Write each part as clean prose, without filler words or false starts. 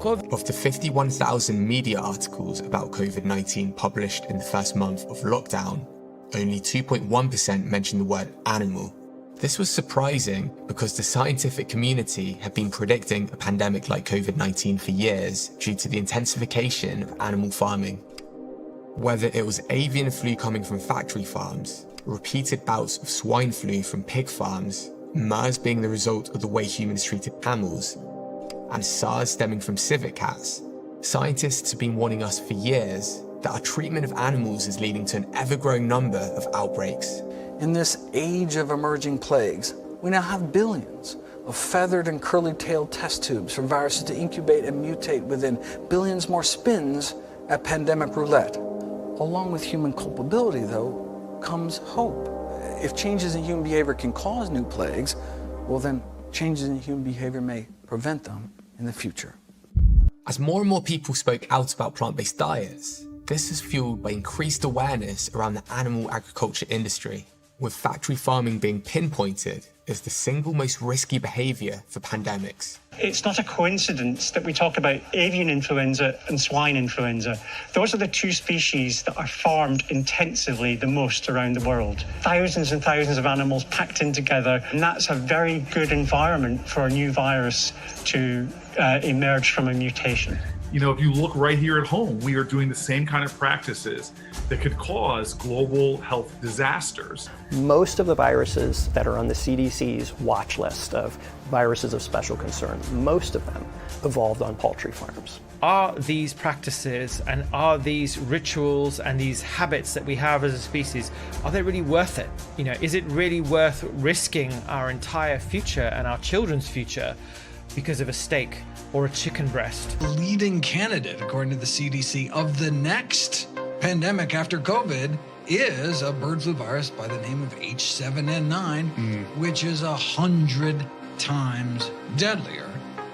Of the 51,000 media articles about COVID-19 published in the first month of lockdown, only 2.1% mentioned the word animal. This was surprising because the scientific community had been predicting a pandemic like COVID-19 for years due to the intensification of animal farming. Whether it was avian flu coming from factory farms, repeated bouts of swine flu from pig farms, MERS being the result of the way humans treated camels, and SARS stemming from civet cats, scientists have been warning us for years that our treatment of animals is leading to an ever-growing number of outbreaks. In this age of emerging plagues, we now have billions of feathered and curly-tailed test tubes for viruses to incubate and mutate within, billions more spins at pandemic roulette. Along with human culpability, though, comes hope. If changes in human behavior can cause new plagues, well then changes in human behavior may prevent them in the future. As more and more people spoke out about plant-based diets, this is fueled by increased awareness around the animal agriculture industry, with factory farming being pinpointed as the single most risky behaviour for pandemics. It's not a coincidence that we talk about avian influenza and swine influenza. Those are the two species that are farmed intensively the most around the world. Thousands and thousands of animals packed in together, and that's a very good environment for a new virus to emerge from a mutation. You know, if you look right here at home, we are doing the same kind of practices that could cause global health disasters. Most of the viruses that are on the CDC's watch list of viruses of special concern, most of them evolved on poultry farms. Are these practices and are these rituals and these habits that we have as a species, are they really worth it? You know, is it really worth risking our entire future and our children's future because of a steak or a chicken breast? The leading candidate, according to the CDC, of the next pandemic after COVID is a bird flu virus by the name of H7N9, which is 100 times deadlier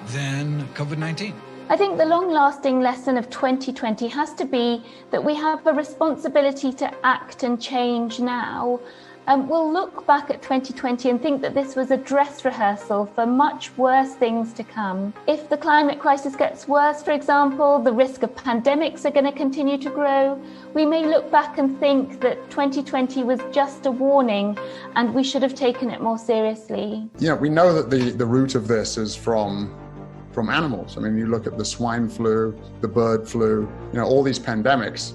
than COVID-19. I think the long-lasting lesson of 2020 has to be that we have a responsibility to act and change now. We'll look back at 2020 and think that this was a dress rehearsal for much worse things to come. If the climate crisis gets worse, for example, the risk of pandemics are going to continue to grow. We may look back and think that 2020 was just a warning and we should have taken it more seriously. Yeah, we know that the root of this is from animals. I mean, you look at the swine flu, the bird flu, you know, all these pandemics,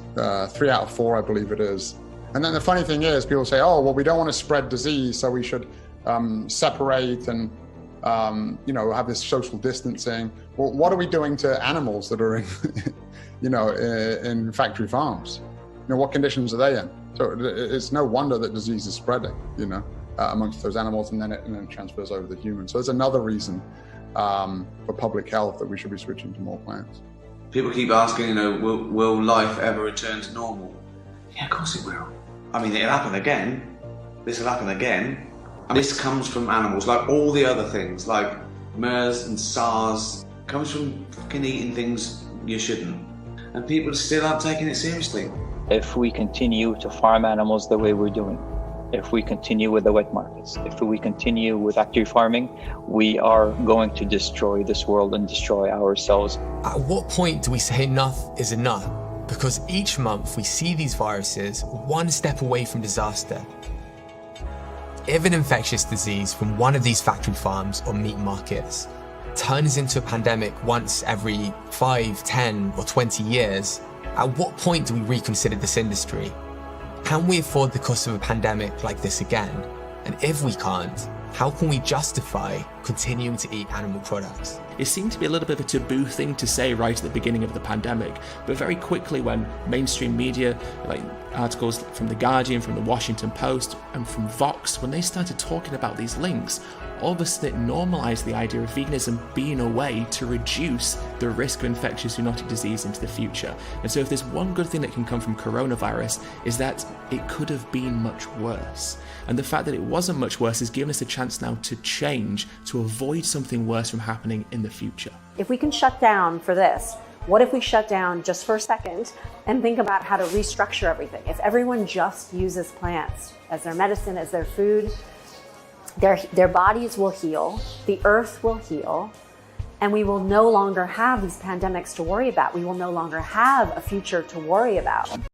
3 out of 4, I believe it is. And then the funny thing is, people say, oh, well, we don't want to spread disease, so we should separate and, you know, have this social distancing. Well, what are we doing to animals that are in, you know, in factory farms? You know, what conditions are they in? So it's no wonder that disease is spreading, you know, amongst those animals, and then it transfers over to humans. So it's another reason for public health that we should be switching to more plants. People keep asking, you know, will life ever return to normal? Yeah, of course it will. I mean, it'll happen again. This will happen again. And this comes from animals, like all the other things, like MERS and SARS, comes from fucking eating things you shouldn't. And people still aren't taking it seriously. If we continue to farm animals the way we're doing, if we continue with the wet markets, if we continue with factory farming, we are going to destroy this world and destroy ourselves. At what point do we say enough is enough? Because each month we see these viruses one step away from disaster. If an infectious disease from one of these factory farms or meat markets turns into a pandemic once every 5, 10 or 20 years, at what point do we reconsider this industry? Can we afford the cost of a pandemic like this again? And if we can't, how can we justify continuing to eat animal products? It seemed to be a little bit of a taboo thing to say right at the beginning of the pandemic, but very quickly when mainstream media, like articles from The Guardian, from The Washington Post, and from Vox, when they started talking about these links, all of a sudden it normalised the idea of veganism being a way to reduce the risk of infectious zoonotic disease into the future. And so if there's one good thing that can come from coronavirus, is that it could have been much worse. And the fact that it wasn't much worse has given us a chance now to change, to avoid something worse from happening in the future. If we can shut down for this, what if we shut down just for a second and think about how to restructure everything? If everyone just uses plants as their medicine, as their food, their bodies will heal, the earth will heal, And we will no longer have these pandemics to worry about. We will no longer have a future to worry about.